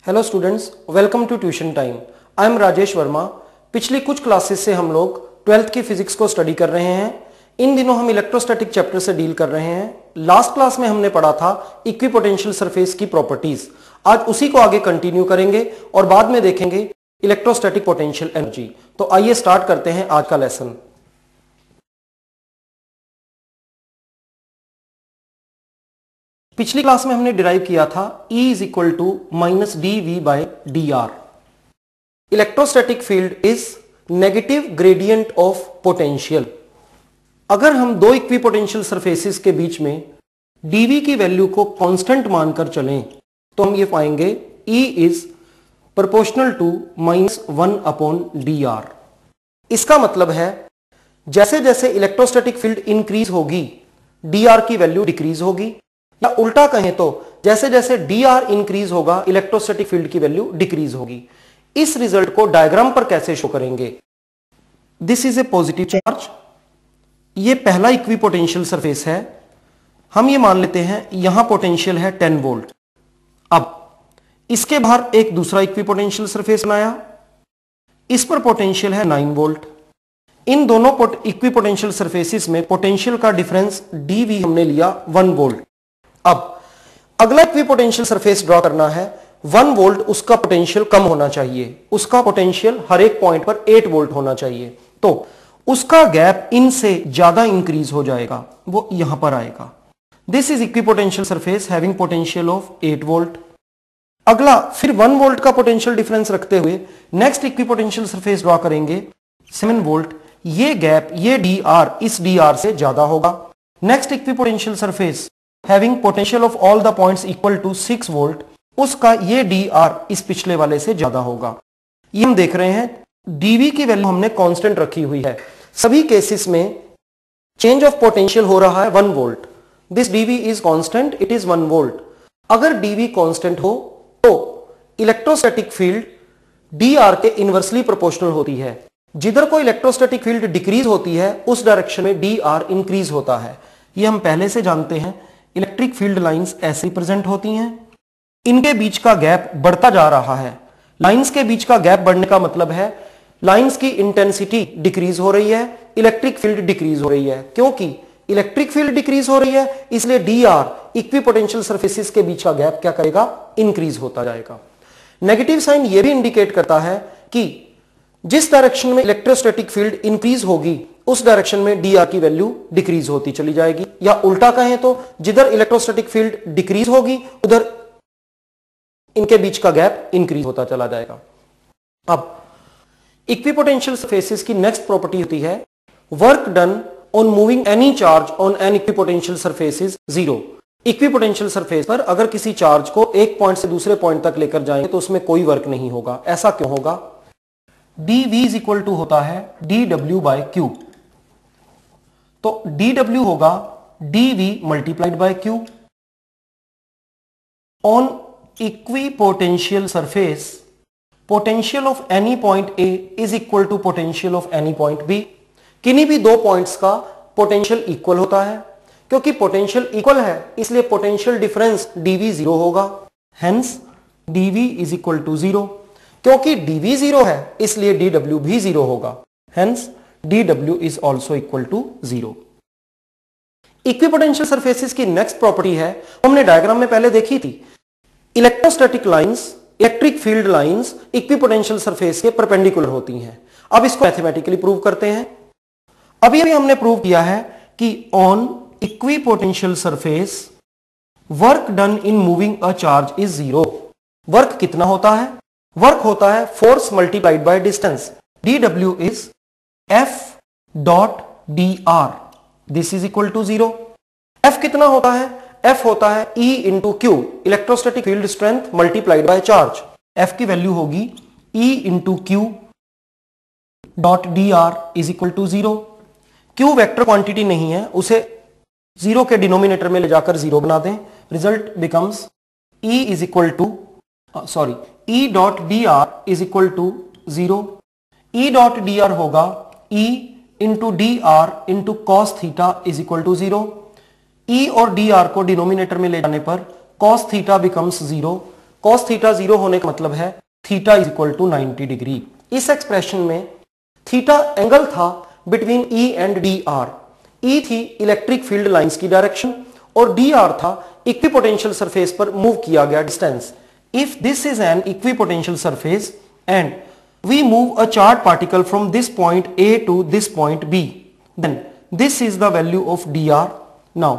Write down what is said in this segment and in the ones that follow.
Hello students, welcome to tuition time. I am Rajesh Verma. पिछली कुछ classes से हम लोग 12th की फिजिक्स को स्टडी कर रहे हैं। इन दिनों हम इलेक्ट्रोस्टैटिक चैप्टर से डील कर रहे हैं। लास्ट क्लास में हमने पढ़ा था इक्विपोटेंशियल सरफेस की प्रॉपर्टीज। आज उसी को आगे कंटिन्यू करेंगे और बाद में देखेंगे इलेक्ट्रोस्टैटिक पोटेंशियल एनर्जी। तो आइए स्टार्ट करते हैं आज का लेसन। पिछली क्लास में हमने डिराइव किया था E is equal to minus dV by dr। Electrostatic field is negative gradient of potential. अगर हम दो इक्विपोटेंशियल सरफेसेस के बीच में dV की वैल्यू को कांस्टेंट मानकर चलें तो हम ये पाएंगे E is proportional to -1/dr। इसका मतलब है जैसे जैसे इलेक्ट्रोस्टैटिक फील्ड इंक्रीज होगी dr की वैल्यू डिक्रीज होगी, या उल्टा कहें तो जैसे जैसे dr इंक्रीज होगा इलेक्ट्रोस्टैटिक फील्ड की वैल्यू डिक्रीज होगी। इस रिजल्ट को डायग्राम पर कैसे शो करेंगे? This is a positive charge. ये पहला इक्विपोटेंशियल सरफेस है। हम ये मान लेते हैं यहां पोटेंशियल है 10 वोल्ट। अब इसके बाहर एक दूसरा इक्विपोटेंशियल सरफेस बनाया, इस पर पोटेंशियल है 9 वोल्ट। इन दोनों इक्विपोटेंशियल सरफेसेस में पोटेंशियल का डिफरेंस dV हमने लिया 1 वोल्ट। अब अगला इक्विपोटेंशियल सरफेस ड्रॉ करना है। 1 वोल्ट उसका पोटेंशियल कम होना चाहिए, उसका पोटेंशियल हर एक पॉइंट पर 8 वोल्ट होना चाहिए, तो उसका गैप इनसे ज्यादा इंक्रीज हो जाएगा, वो यहां पर आएगा। This is equipotential surface having potential of 8 volt. अगला फिर 1 वोल्ट का पोटेंशियल डिफरेंस रखते हुए नेक्स्ट इक्विपोटेंशियल सरफेस ड्रॉ करेंगे 7 वोल्ट। ये गैप ये dr इस dr से ज्यादा होगा। Next equipotential surface having potential of all the points equal to 6 volt, उसका ये dr इस पिछले वाले से ज्यादा होगा। ये हम देख रहे हैं dV की वैल्यू हमने कांस्टेंट रखी हुई है। सभी केसेस में चेंज ऑफ पोटेंशियल हो रहा है 1 volt. This dV is constant, it is 1 volt. अगर dV कांस्टेंट हो तो इलेक्ट्रोस्टैटिक फील्ड dr के इनवर्सली प्रोपोर्शनल होती है। जिधर कोई इलेक्ट्रोस्टैटिक फील्ड डिक्रीज होती है उस डायरेक्शन में dr इंक्रीज होता है। ये हम पहले से जानते हैं। इलेक्ट्रिक फील्ड लाइंस ऐसे ही प्रेजेंट होती हैं, इनके बीच का गैप बढ़ता जा रहा है। लाइंस के बीच का गैप बढ़ने का मतलब है लाइंस की इंटेंसिटी डिक्रीज हो रही है, इलेक्ट्रिक फील्ड डिक्रीज हो रही है। क्योंकि इलेक्ट्रिक फील्ड डिक्रीज हो रही है इसलिए dr इक्विपोटेंशियल सरफेसेस के बीच का गैप क्या करेगा? इंक्रीज होता जाएगा। नेगेटिव साइन यह भी इंडिकेट करता है कि जिस डायरेक्शन में इलेक्ट्रोस्टैटिक फील्ड इंक्रीज होगी उस डायरेक्शन में dr की वैल्यू डिक्रीज होती चली जाएगी, या उल्टा कहें तो जिधर इलेक्ट्रोस्टैटिक फील्ड डिक्रीज होगी उधर इनके बीच का गैप इंक्रीज होता चला जाएगा। अब इक्विपोटेंशियल सरफेसेस की नेक्स्ट प्रॉपर्टी होती है work done on moving any charge on an equipotential surface is 0। Equipotential surface पर अगर किसी चार्ज को एक पॉइंट से दूसरे पॉइंट तक लेकर जाएंगे तो उसमें कोई वर्क नहीं होगा। ऐसा क्यों होगा? dV इज इक्वल टू होता है dW बाय Q। तो dW होगा dV multiplied by Q। On equipotential surface potential of any point A is equal to potential of any point B। किन्हीं भी दो पॉइंट्स का पोटेंशियल इक्वल होता है। क्योंकि पोटेंशियल इक्वल है इसलिए पोटेंशियल डिफरेंस dV 0 होगा। Hence dV is equal to 0। क्योंकि dV 0 है इसलिए dW भी 0 होगा। Hence dW is also equal to 0। Equipotential surfaces की नेक्स्ट प्रॉपर्टी है, हमने डायग्राम में पहले देखी थी। Electrostatic lines, electric field lines equipotential surface के परपेंडिकुलर होती हैं। अब इसको मैथमेटिकली प्रूव करते हैं। अभी हमने प्रूव किया है कि on equipotential surface work done in moving a charge is 0। Work कितना होता है? वर्क होता है force multiplied by distance. dW is F dot dr। This is equal to 0। F कितना होता है? F होता है E into Q, electrostatic field strength multiplied by charge. F की वैल्यू होगी E into Q dot dr is equal to 0। Q vector quantity नहीं है, उसे 0 के डिनोमिनेटर में ले जाकर 0 बना दें। Result becomes E is equal to E dot dr is equal to 0। E dot dr होगा E into dr into cos theta is equal to 0। E और dr को डिनोमिनेटर में ले जाने पर cos theta becomes 0, cos theta 0 होने का मतलब है theta is equal to 90 degree. इस एक्सप्रेशन में थीटा एंगल था between E and dr। E थी इलेक्ट्रिक फील्ड लाइंस की डायरेक्शन और dr था इक्विपोटेंशियल सरफेस पर मूव किया गया distance. If this is an equipotential surface and we move a charged particle from this point A to this point B, then this is the value of dr. Now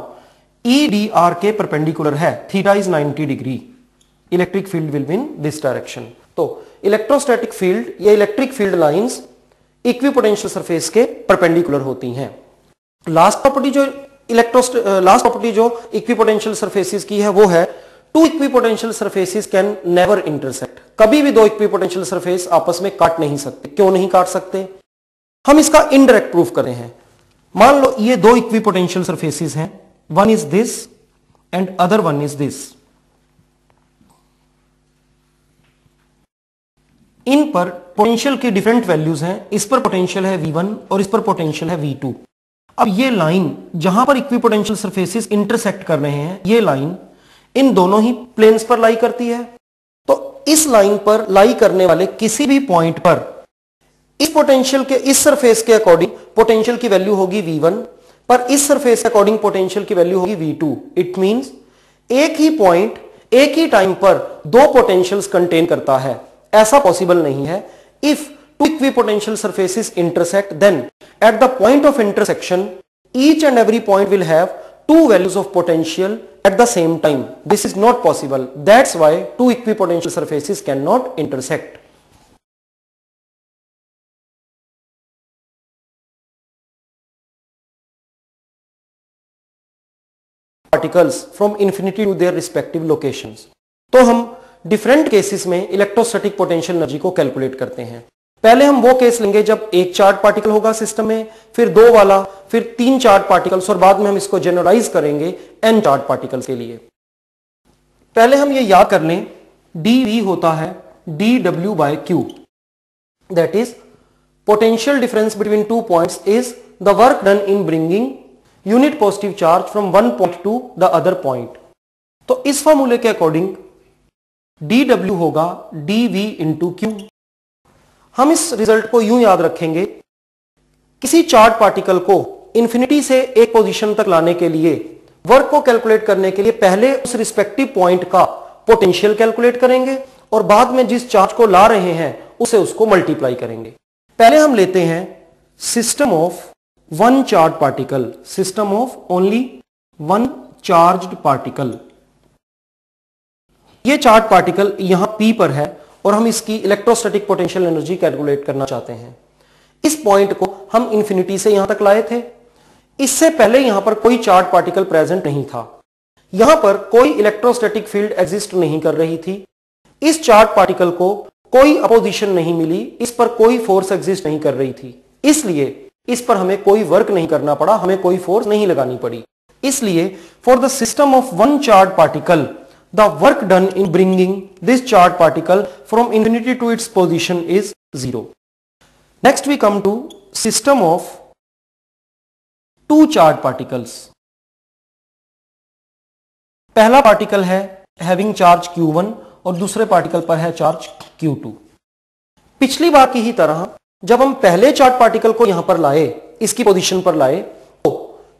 E dr के perpendicular है, theta is 90 degree, electric field will be in this direction. तो electrostatic field या electric field lines equipotential surface के perpendicular होती हैं। Last property जो equipotential surfaces की है वो है two equipotential surfaces can never intersect. कभी भी दो इक्विपोटेंशियल सरफेस आपस में काट नहीं सकते। क्यों नहीं काट सकते? हम इसका इनडायरेक्ट प्रूफ कर रहे हैं। मान लो ये दो इक्विपोटेंशियल सरफेसेस हैं, one is this and other one is this. इन पर पोटेंशियल की डिफरेंट वैल्यूज हैं। इस पर पोटेंशियल है V1 और इस पर पोटेंशियल है V2। अब ये लाइन जहां पर इक्विपोटेंशियल सरफेसेस इंटरसेक्ट कर रहे हैं, ये लाइन इन दोनों ही प्लेन्स पर लाई करती है। तो इस लाइन पर लाई करने वाले किसी भी पॉइंट पर इस पोटेंशियल के इस सरफेस के अकॉर्डिंग पोटेंशियल की वैल्यू होगी V1, पर इस सरफेस के अकॉर्डिंग पोटेंशियल की वैल्यू होगी V2। इट मींस एक ही पॉइंट एक ही टाइम पर दो पोटेंशियल्स कंटेन करता है। ऐसा पॉसिबल नहीं है। If two equipotential surfaces intersect, then at the point of intersection each and every point will have two values of potential at the same time. This is not possible. That's why two equipotential surfaces cannot intersect. Particles from infinity to their respective locations. तो हम different cases में electrostatic potential energy को calculate करते हैं। पहले हम वो case लेंगे जब एक चार्ज पार्टिकल होगा सिस्टम में, फिर दो वाला, फिर तीन चार्ज पार्टिकल्स और बाद में हम इसको जनरलाइज करेंगे n चार्ज पार्टिकल्स के लिए। पहले हम ये याद कर लें, dV होता है dW by Q, that is potential difference between two points is the work done in bringing unit positive charge from one point two the other point. तो इस फॉर्मूले के अकॉर्डिंग dW होगा dV इंटू Q। हम इस result को यूं याद रखेंगे, किसी चार्ज पार्टिकल को इंफिनिटी से एक पोजीशन तक लाने के लिए वर्क को कैलकुलेट करने के लिए पहले उस रिस्पेक्टिव पॉइंट का पोटेंशियल कैलकुलेट करेंगे और बाद में जिस चार्ज को ला रहे हैं उसे उसको मल्टीप्लाई करेंगे। पहले हम लेते हैं system of one charge particle, system of only one charged particle. ये चार्ज पार्टिकल यहां P पर है और हम इसकी इलेक्ट्रोस्टैटिक पोटेंशियल एनर्जी कैलकुलेट करना चाहते हैं। इस पॉइंट को हम इंफिनिटी से यहां तक लाए थे। इससे पहले यहां पर कोई चार्ज पार्टिकल प्रेजेंट नहीं था। यहां पर कोई इलेक्ट्रोस्टैटिक फील्ड एग्जिस्ट नहीं कर रही थी। इस चार्ज पार्टिकल को कोई अपोजिशन नहीं मिली, इस पर कोई फोर्स एग्जिस्ट नहीं कर रही थी, इसलिए इस पर हमें कोई वर्क नहीं करना पड़ा, हमें कोई फोर्स नहीं लगानी पड़ी। इसलिए for the system of one charge particle the work done in bringing this charged particle from infinity to its position is 0. Next we come to system of two charged particles. पहला particle है having charge Q1 और दूसरे particle पर है charge Q2। पिछली बार की ही तरह जब हम पहले चार्ज पार्टिकल को यहां पर लाए, इसकी पोजीशन पर लाए, तो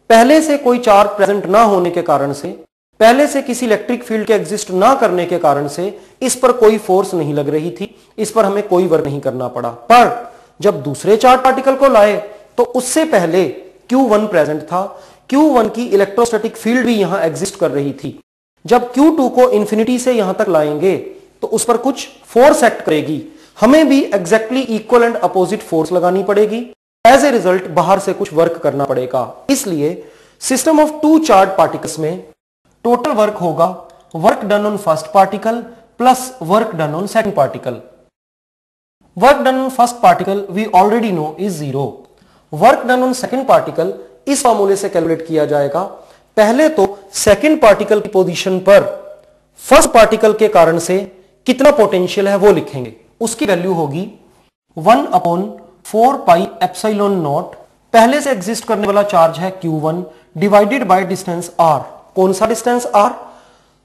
पहले से कोई चार्ज प्रेजेंट ना होने के कारण से, पहले से किसी इलेक्ट्रिक फील्ड के एग्जिस्ट ना करने के कारण से इस पर कोई फोर्स नहीं लग रही थी, इस पर हमें कोई वर्क नहीं करना पड़ा। पर जब दूसरे चार्ज पार्टिकल को लाए तो उससे पहले Q1 प्रेजेंट था, Q1 की इलेक्ट्रोस्टैटिक फील्ड भी यहां एग्जिस्ट कर रही थी। जब Q2 को इंफिनिटी से यहां तक लाएंगे तो उस पर कुछ फोर्स एक्ट करेगी, हमें भी exactly equal and opposite force लगानी पड़ेगी। एज ए रिजल्ट बाहर से कुछ वर्क करना पड़ेगा। इसलिए system of two charge particles में टोटल वर्क होगा work done on first particle plus work done on second particle. Work done on first particle we already know is 0। Work done on second particle इस फॉर्मूले से calculate किया जाएगा। पहले तो second particle की पोजीशन पर फर्स्ट पार्टिकल के कारण से कितना पोटेंशियल है वो लिखेंगे। उसकी वैल्यू होगी 1/4 पाई एप्सिलॉन नॉट। पहले से एग्जिस्ट करने वाला चार्ज है Q1 divided by distance R। कौन सा डिस्टेंस R?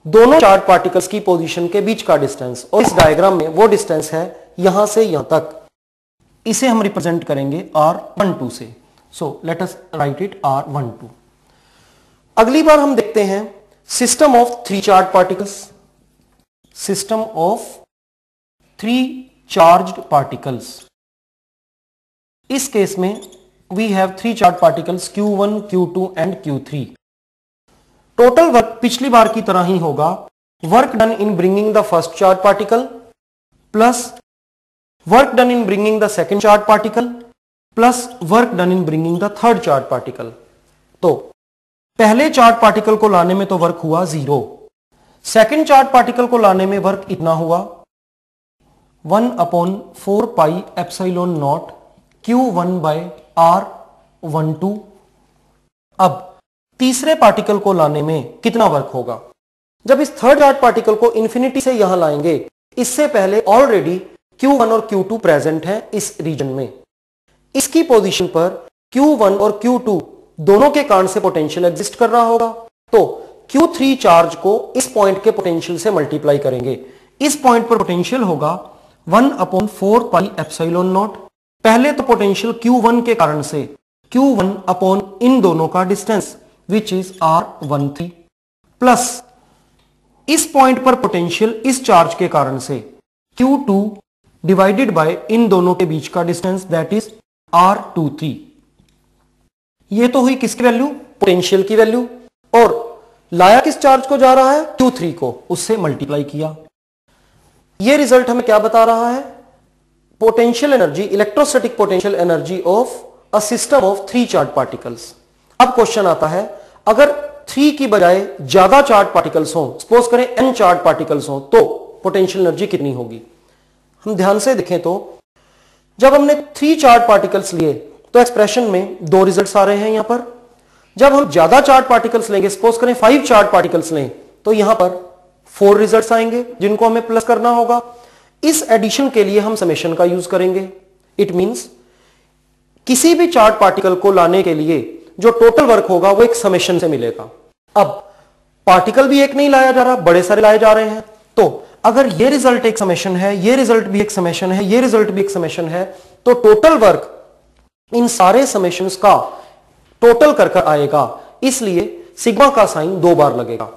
दोनों चार्ज पार्टिकल्स की पोजीशन के बीच का डिस्टेंस, और इस डायग्राम में वो डिस्टेंस है यहां से यहां तक। इसे हम रिप्रेजेंट करेंगे r12 से। So let us write it r12। अगली बार हम देखते हैं system of 3 charge particles. System of 3 charged particles. इस केस में we have 3 charge particles Q1, Q2 and Q3। Total work पिछली बार की तरह ही होगा, work done in bringing the first charge particle plus work done in bringing the second charge particle plus work done in bringing the third charge particle. तो पहले charge particle को लाने में तो वर्क हुआ 0, सेकेंड चार्ज पार्टिकल को लाने में वर्क इतना हुआ 1/4 pi epsilon naught Q1 bye R12। अब तीसरे पार्टिकल को लाने में कितना वर्क होगा? जब इस थर्ड चार्ज पार्टिकल को इंफिनिटी से यहां लाएंगे, इससे पहले ऑलरेडी Q1 और Q2 प्रेजेंट हैं इस रीजन में। इसकी पोजीशन पर Q1 और Q2 दोनों के कारण से पोटेंशियल एग्जिस्ट कर रहा होगा, तो Q3 चार्ज को इस पॉइंट के पोटेंशियल से मल्टीप्लाई करेंगे। इस पॉइंट पर पोटेंशियल होगा 1/4 पाई एप्सिलॉन नॉट। पहले तो पोटेंशियल Q1 के कारण से Q1 अपॉन इन दोनों का distance which is R13 plus इस पॉइंट पर पोटेंशियल इस चार्ज के कारण से Q2 डिवाइडेड बाय इन दोनों के बीच का डिस्टेंस दैट इज R23। ये तो हुई किसकी वैल्यू? पोटेंशियल की वैल्यू। और लाया किस चार्ज को जा रहा है? Q3 को, उससे मल्टीप्लाई किया। ये रिजल्ट हमें क्या बता रहा है? Potential energy, electrostatic potential energy of a system of 3 charge particles. अब क्वेश्चन आता है, अगर 3 की बजाय ज्यादा चार्ज पार्टिकल्स हो, सपोज करें n चार्ज पार्टिकल्स हो, तो पोटेंशियल एनर्जी कितनी होगी? हम ध्यान से देखें तो जब हमने 3 चार्ज पार्टिकल्स लिए तो एक्सप्रेशन में 2 रिजल्ट्स आ रहे हैं यहां पर। जब हम ज्यादा चार्ज पार्टिकल्स लेंगे, सपोज करें 5 चार्ज पार्टिकल्स लें, तो यहां पर 4 रिजल्ट्स आएंगे जिनको हमें प्लस करना होगा। इस एडिशन के लिए हम समेशन का यूज करेंगे। इट मींस किसी भी चार्ज पार्टिकल को लाने के लिए जो टोटल वर्क होगा वो एक समेशन से मिलेगा। अब पार्टिकल भी एक नहीं लाया जा रहा, बड़े सारे लाए जा रहे हैं, तो अगर ये रिजल्ट एक समेशन है, ये रिजल्ट भी एक समेशन है, ये रिजल्ट भी एक समेशन है, तो टोटल वर्क इन सारे समेशंस का टोटल कर आएगा। इसलिए सिग्मा का साइन 2 बार लगेगा।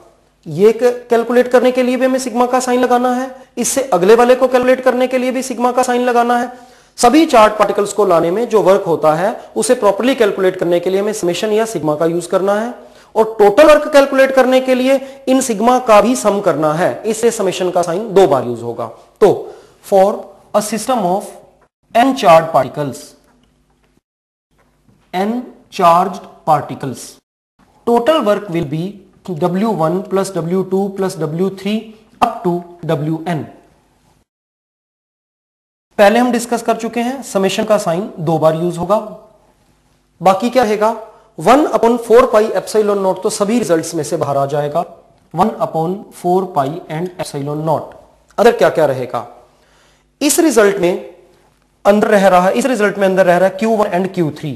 ये कैलकुलेट करने के लिए भी हमें सिग्मा का साइन लगाना है, इससे अगले वाले को कैलकुलेट करने के लिए भी सिग्मा का साइन लगाना है। सभी चार्ज पार्टिकल्स को लाने में जो वर्क होता है उसे प्रॉपर्ली कैलकुलेट करने के लिए हमें समेशन या सिग्मा का यूज करना है, और टोटल वर्क कैलकुलेट करने के लिए इन सिग्मा का भी सम करना है, इससे समेशन का साइन 2 बार यूज होगा। तो for a system of n charge particles, n charged particles, total work will be W1 plus W2 plus W3 up to Wn। पहले हम डिस्कस कर चुके हैं, समेशन का साइन 2 बार यूज होगा। बाकी क्या रहेगा? 1/4 पाई एप्सिलॉन नॉट, तो सभी रिजल्ट्स में से बाहर आ जाएगा 1/4 पाई एंड एप्सिलॉन नॉट। अदर क्या क्या रहेगा? इस रिजल्ट में अंदर रह रहा है, इस रिजल्ट में अंदर रह रहा है Q1 एंड Q3,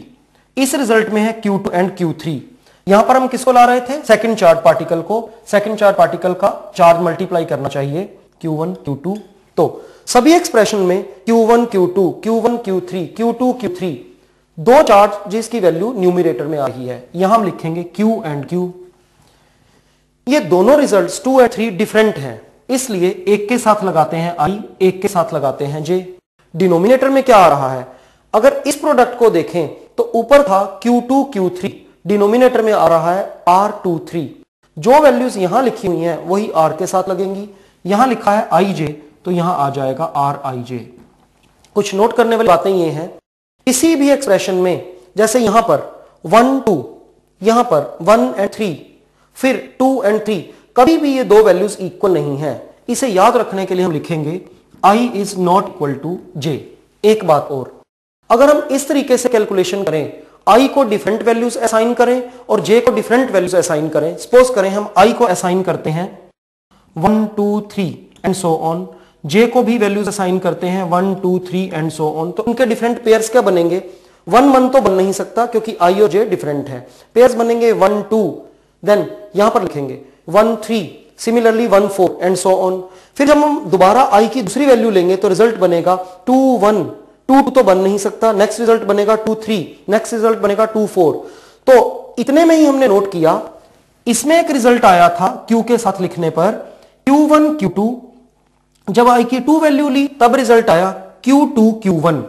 इस रिजल्ट में है Q2 एंड Q3। यहां पर हम किसको ला रहे थे? सेकंड चार्ज पार्टिकल को। सेकंड चार्ज पार्टिकल का चार्ज मल्टीप्लाई करना चाहिए Q1 Q2। तो सभी एक्सप्रेशन में Q1 Q2 Q1 Q3 Q2 Q3 2 charge जिसकी वैल्यू न्यूमरेटर में आ रही है, यहां हम लिखेंगे Q एंड Q। ये दोनों रिजल्ट्स 2 और 3 डिफरेंट हैं, इसलिए एक के साथ लगाते हैं I, एक के साथ लगाते हैं J। डिनोमिनेटर में क्या आ रहा है? अगर इस प्रोडक्ट को देखें तो ऊपर था Q2 Q3, डिनोमिनेटर में आ रहा है R23। जो वैल्यूज यहां लिखी हुई हैं वही R के साथ लगेंगी। यहां लिखा है IJ, तो यहां आ जाएगा RIJ। कुछ नोट करने वाली बातें ये हैं, किसी भी एक्सप्रेशन में जैसे यहां पर 1 2, यहां पर 1 एंड 3, फिर 2 एंड 3, कभी भी ये 2 वैल्यूज इक्वल नहीं है। इसे याद रखने के लिए हम लिखेंगे I is not equal to J। एक बात और, अगर हम इस तरीके से कैलकुलेशन करें, I को डिफरेंट वैल्यूज असाइन करें और J को डिफरेंट वैल्यूज असाइन करें। सपोज करें हम I को असाइन करते हैं 1 2 3 एंड सो ऑन, J को भी वैल्यूज असाइन करते हैं 1 2 3 एंड सो ऑन, तो उनके डिफरेंट पेयर्स क्या बनेंगे? 1 1 तो बन नहीं सकता क्योंकि I और J डिफरेंट है। पेयर्स बनेंगे 1 2, देन यहां पर लिखेंगे 1 3 सिमिलरली 1 4 एंड सो ऑन। फिर जब हम दोबारा i की दूसरी वैल्यू लेंगे तो रिजल्ट बनेगा 2 1, 2 तो बन नहीं सकता, नेक्स्ट रिजल्ट बनेगा 2 3, नेक्स्ट रिजल्ट बनेगा 2 4। तो इतने में ही हमने नोट किया इसमें एक रिजल्ट आया था q के साथ लिखने पर q1 q2, जब i की 2 वैल्यू ली तब रिजल्ट आया q2 q1,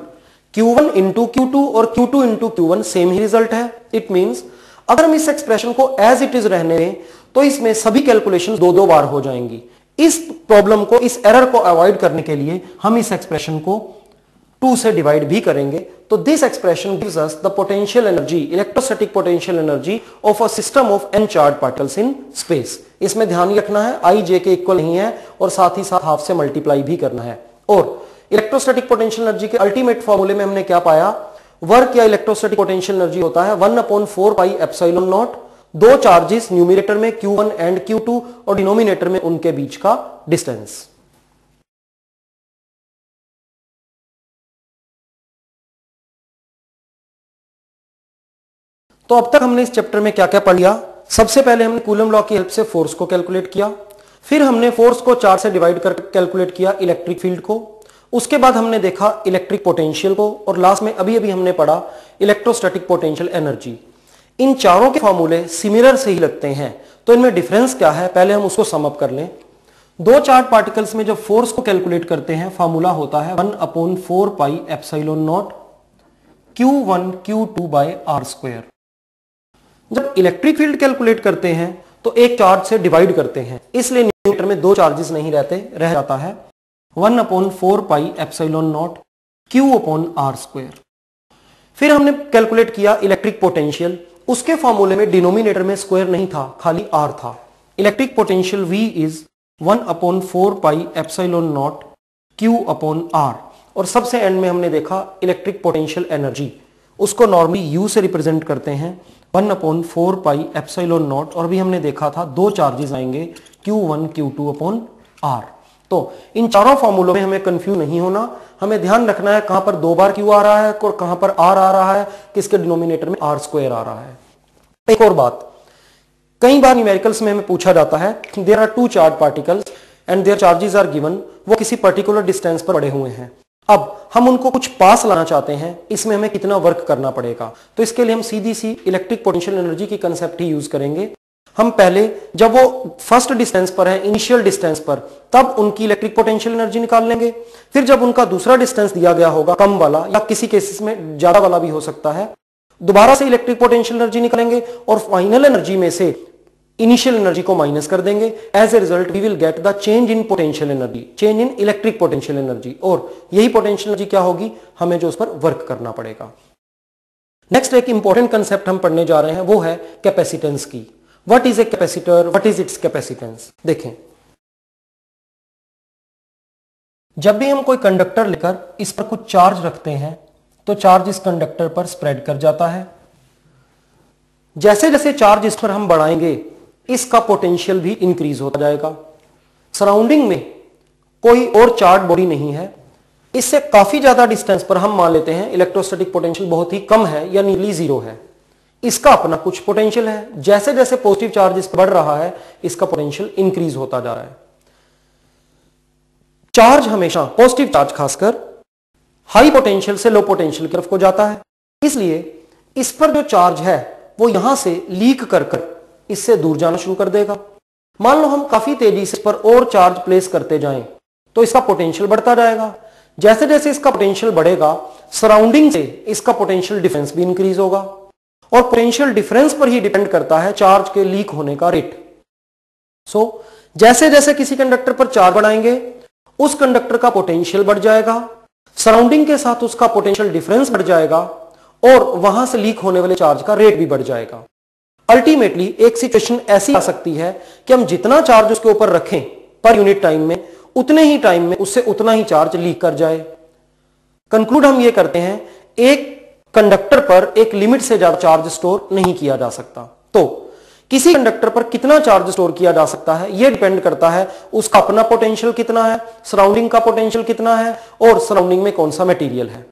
q1 into q2 और q2 इंटू q1 सेम ही रिजल्ट है। इट मींस अगर हम इस एक्सप्रेशन को एज इट इज रहने दें तो इसमें सभी कैलकुलेशन दो दो बार हो जाएंगी। इस प्रॉब्लम को, इस एरर को अवॉइड करने के लिए हम इस एक्सप्रेशन को 2 से डिवाइड भी करेंगे। तो this expression gives us the potential energy, electrostatic potential energy of a system of n charge particles in space. इसमें ध्यान रखना है i j के इक्वल नहीं है और साथ ही साथ हाफ से मल्टीप्लाई भी करना है। और इलेक्ट्रोस्टैटिक पोटेंशियल एनर्जी के अल्टीमेट फॉर्मूले में हमने क्या पाया, वर्क या इलेक्ट्रोस्टैटिक पोटेंशियल एनर्जी होता है 1/4 पाई एप्सिलॉन नॉट, दो चार्जेस न्यूमरेटर में q1 एंड q2 और डिनोमिनेटर में उनके बीच का डिस्टेंस। तो अब तक हमने इस चैप्टर में क्या क्या पढ़ लिया। सबसे पहले हमने कूलम लॉ की हेल्प से फोर्स को कैलकुलेट किया, फिर हमने फोर्स को 4 से डिवाइड कर कैलकुलेट किया इलेक्ट्रिक फील्ड को, उसके बाद हमने देखा इलेक्ट्रिक पोटेंशियल को, और लास्ट में अभी अभी हमने पढ़ा इलेक्ट्रोस्टैटिक पोटेंशियल एनर्जी। इन चारों के फॉर्मूले सिमिलर से ही लगते हैं, तो इनमें डिफरेंस क्या है पहले हम उसको सम अप कर लें। दो चार्ज पार्टिकल्स में जब फोर्स को कैलकुलेट करते हैं फॉर्मूला होता है 1/4 pi epsilon naught q1 q2 by r square. जब इलेक्ट्रिक फील्ड कैलकुलेट करते हैं तो एक चार्ज से डिवाइड करते हैं, इसलिए न्यूमरेटर में दो चार्जेस नहीं रहते, रह जाता है 1/4 pi epsilon not q upon r square. फिर हमने कैलकुलेट किया इलेक्ट्रिक पोटेंशियल, उसके फॉर्मूले में डिनोमिनेटर में स्क्वायर नहीं था, खाली r था। Electric potential v is 1/4 pi epsilon not q upon r। और सबसे एंड में हमने देखा इलेक्ट्रिक पोटेंशियल एनर्जी, उसको नॉर्मली u से रिप्रेजेंट करते हैं 1/4 पाई एप्सिलॉन नॉट, और भी हमने देखा था दो चार्जेस आएंगे q1 q2 अपॉन r। तो इन चारों फॉर्मूलों में हमें कंफ्यूज नहीं होना, हमें ध्यान रखना है कहां पर दो बार q आ रहा है और कहां पर r आ रहा है, किसके डिनोमिनेटर में r स्क्वायर आ रहा है। एक और बात, कई बार न्यूमेरिकल्स में हमें पूछा जाता है there are two charge particles and their charges are given, वो किसी पर्टिकुलर डिस्टेंस पर पड़े हुए हैं, अब हम उनको कुछ पास लाना चाहते हैं, इसमें हमें कितना वर्क करना पड़ेगा। तो इसके लिए हम सीधी सी इलेक्ट्रिक पोटेंशियल एनर्जी की कंसेप्ट ही यूज करेंगे। हम पहले जब वो फर्स्ट डिस्टेंस पर है, इनिशियल डिस्टेंस पर, तब उनकी इलेक्ट्रिक पोटेंशियल एनर्जी निकाल लेंगे। फिर जब उनका दूसरा डिस्टेंस दिया गया होगा कम वाला, या किसी केसेस में ज्यादा वाला भी हो सकता है, दोबारा से इलेक्ट्रिक पोटेंशियल एनर्जी निकालेंगे और फाइनल एनर्जी में से इनिशियल एनर्जी को माइनस कर देंगे। As a result we will get the change in potential energy, change in electric potential energy, और यही पोटेंशियल एनर्जी क्या होगी, हमें जो उस पर वर्क करना पड़ेगा। नेक्स्ट एक इंपॉर्टेंट कंसेप्ट हम पढ़ने जा रहे हैं, वो है कैपेसिटेंस की। What is a capacitor, what is it's capacitance. देखें, जब भी हम कोई कंडक्टर लेकर इस पर कुछ चार्ज रखते हैं तो चार्ज इस कंडक्टर पर स्प्रेड कर जाता है। जैसे जैसे चार्ज इस पर हम बढ़ाएंगे इसका पोटेंशियल भी इंक्रीज होता जाएगा। सराउंडिंग में कोई और चार्ज बॉडी नहीं है, इससे काफी ज्यादा डिस्टेंस पर हम मान लेते हैं इलेक्ट्रोस्टैटिक पोटेंशियल बहुत ही कम है या नियरली जीरो है, इसका अपना कुछ पोटेंशियल है। जैसे जैसे पॉजिटिव चार्ज इस पर बढ़ रहा है इसका पोटेंशियल इंक्रीज होता जा रहा है। चार्ज हमेशा, पॉजिटिव चार्ज खासकर, हाई पोटेंशियल से लो पोटेंशियल की तरफ को जाता है, इसलिए इस पर जो चार्ज है वो यहां से लीक कर कर इससे दूर जाना शुरू कर देगा। मान लो हम काफी तेजी से इस पर और चार्ज प्लेस करते जाएं तो इसका पोटेंशियल बढ़ता जाएगा। जैसे जैसे इसका पोटेंशियल बढ़ेगा सराउंडिंग से इसका पोटेंशियल डिफरेंस भी इंक्रीज होगा, और पोटेंशियल डिफरेंस पर ही डिपेंड करता है चार्ज के लीक होने का रेट। सो जैसे जैसे किसी कंडक्टर पर चार्ज बढ़ाएंगे उस कंडक्टर का पोटेंशियल बढ़ जाएगा, सराउंडिंग के साथ उसका पोटेंशियल डिफरेंस बढ़ जाएगा, और वहां से लीक होने वाले चार्ज का रेट भी बढ़ जाएगा। अल्टीमेटली एक सिचुएशन ऐसी आ सकती है कि हम जितना चार्ज उसके ऊपर रखें पर यूनिट टाइम में, उतने ही टाइम में उससे उतना ही चार्ज लीक कर जाए। कंक्लूड हम ये करते हैं, एक कंडक्टर पर एक लिमिट से ज्यादा चार्ज स्टोर नहीं किया जा सकता। तो किसी कंडक्टर पर कितना चार्ज स्टोर किया जा सकता है यह डिपेंड करता है उसका अपना पोटेंशियल कितना है, सराउंडिंग का पोटेंशियल कितना है, और सराउंडिंग में कौन सा मटेरियल है।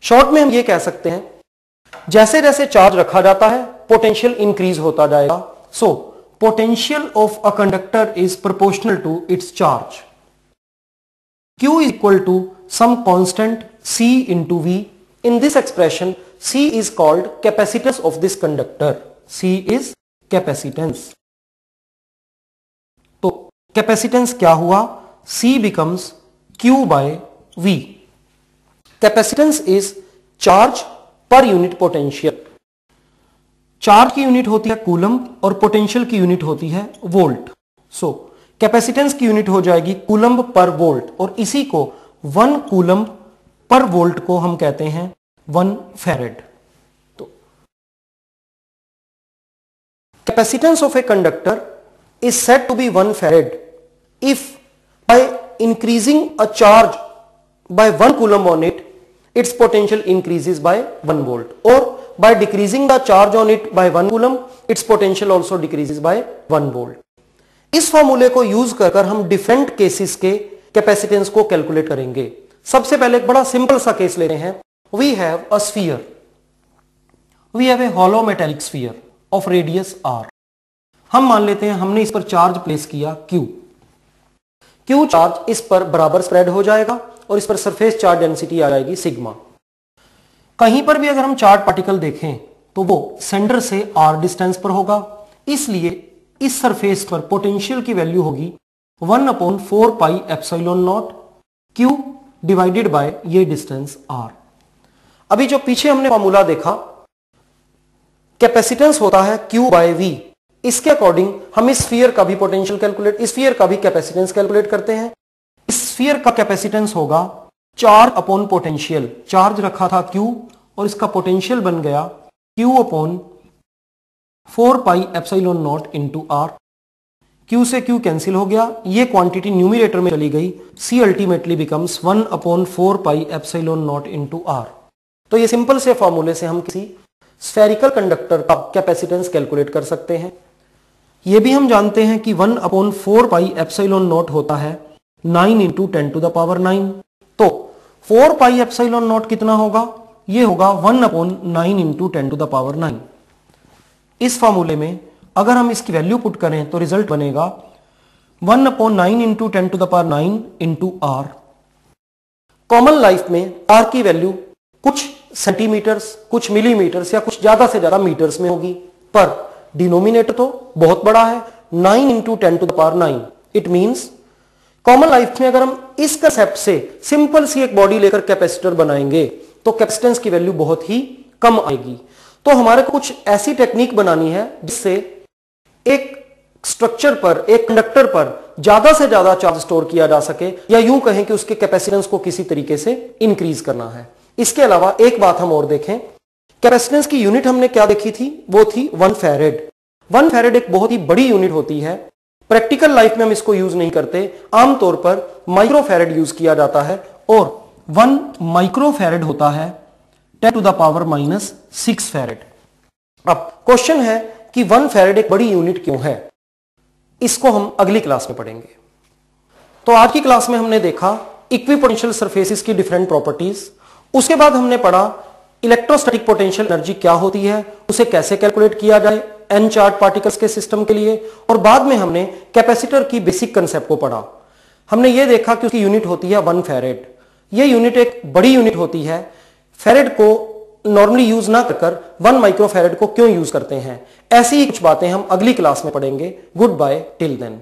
शॉर्ट में हम ये कह सकते हैं जैसे जैसे चार्ज रखा जाता है पोटेंशियल इंक्रीज होता जाएगा। सो potential of a conductor is proportional to its charge. Q is equal to some constant C into V. In this expression, C is called capacitance of this conductor. C is capacitance. तो capacitance क्या हुआ? C becomes Q by V. Capacitance is charge per unit potential. Charge की unit होती है coulomb और potential की unit होती है वोल्ट. सो कैपेसिटेंस की यूनिट हो जाएगी कूलम्ब पर वोल्ट, और इसी को 1 कूलम्ब पर वोल्ट को हम कहते हैं 1 फैरेड. तो capacitance of a conductor is said to be 1 farad if by increasing a charge by 1 coulomb on it, its potential increases by 1 volt, or by decreasing the charge on it by 1 coulomb, its potential also decreases by 1 volt. इस फॉर्मूले को use कर हम different cases के capacitance को calculate करेंगे. सबसे पहले एक बड़ा सिंपल सा केस लेते हैं. We have a sphere, we have a hollow metallic sphere of radius r. हम मान लेते हैं हमने इस पर चार्ज प्लेस किया Q. Q चार्ज इस पर बराबर स्प्रेड हो जाएगा और इस पर सरफेस चार्ज डेंसिटी आ जाएगी सिग्मा. कहीं पर भी अगर हम चार्ज पार्टिकल देखें तो वो सेंटर से r डिस्टेंस पर होगा, इसलिए इस सरफेस पर पोटेंशियल की वैल्यू होगी 1/4 pi epsilon not Q divided by ये डिस्टेंस r. अभी जो पीछे हमने फॉर्मूला देखा, कैपेसिटेंस होता है Q बाय V. इसके अकॉर्डिंग हम इस स्फीयर का भी पोटेंशियल कैलकुलेट, इस स्फीयर का भी कैपेसिटेंस कैलकुलेट करते हैं. इस स्फीयर का कैपेसिटेंस होगा चार्ज अपॉन पोटेंशियल. चार्ज रखा था Q और इसका पोटेंशियल बन गया Q upon 4 pi epsilon not into R. Q से Q कैंसिल हो गया, ये क्वांटिटी न्यूमरेटर में चली गई. C ultimately becomes 1/4 pi epsilon not into R. तो ये सिंपल से फॉर्मूले से हम किसी स्फेरिकल कंडक्टर का कैपेसिटेंस कैलकुलेट कर सकते हैं. ये भी हम जानते हैं कि 1/4 पाई एप्सिलॉन नॉट होता है 9 इंटू 10 टू द पावर 9. तो 4 पाई एप्सिलॉन नॉट कितना होगा? ये होगा 1/9 इंटू 10 टू द पावर 9. इस फॉर्मूले में अगर हम इसकी वैल्यू पुट करें तो रिजल्ट बनेगा 1/9 into 10 to the power 9 into R. Common life में R की वैल्यू कुछ सेंटीमीटर्स, कुछ मिलीमीटर्स या कुछ ज्यादा से ज्यादा मीटर्स में होगी, पर डिनोमिनेटर तो बहुत बड़ा है, 9 into 10 to the power 9. It means common life में अगर हम इस कंसेप्ट से सिंपल सी एक बॉडी लेकर कैपेसिटर बनाएंगे तो कैपेसिटेंस की वैल्यू बहुत ही कम आएगी. तो हमारे को कुछ ऐसी टेक्निक बनानी है जिससे एक स्ट्रक्चर पर, एक कंडक्टर पर ज्यादा से ज्यादा चार्ज स्टोर किया जा सके, या यूं कहें कि उसके कैपेसिटेंस को किसी तरीके से इंक्रीज करना है. इसके अलावा एक बात हम और देखें, कैपेसिटेंस की यूनिट हमने क्या देखी थी? वो थी 1 फैरेड. 1 फैरेड एक बहुत ही बड़ी यूनिट होती है. प्रैक्टिकल लाइफ में हम इसको यूज नहीं करते, आमतौर पर माइक्रो फैरेड यूज किया जाता है, और 1 माइक्रो फैरेड होता है 10 टू द पावर -6 फैरेड. अब क्वेश्चन है कि 1 फैरेड एक बड़ी यूनिट क्यों है? इसको हम अगली क्लास में पढ़ेंगे. तो आज की क्लास में हमने देखा इक्विपोटेंशियल सरफेसेस की डिफरेंट प्रॉपर्टीज. उसके बाद हमने पढ़ा इलेक्ट्रोस्टैटिक पोटेंशियल एनर्जी क्या होती है, उसे कैसे कैलकुलेट किया जाए एन चार्ज पार्टिकल्स के सिस्टम के लिए, और बाद में हमने कैपेसिटर की बेसिक कंसेप्ट को पढ़ा. हमने ये देखा कि उसकी यूनिट होती है 1 फैरेड. ये यूनिट एक बड़ी यूनिट होती है. फैरेड को नॉर्मली यूज ना कर 1 माइक्रो फैरेड को क्यों यूज करते हैं, ऐसी ही कुछ बातें हम अगली क्लास में पढ़ेंगे. Goodbye till then.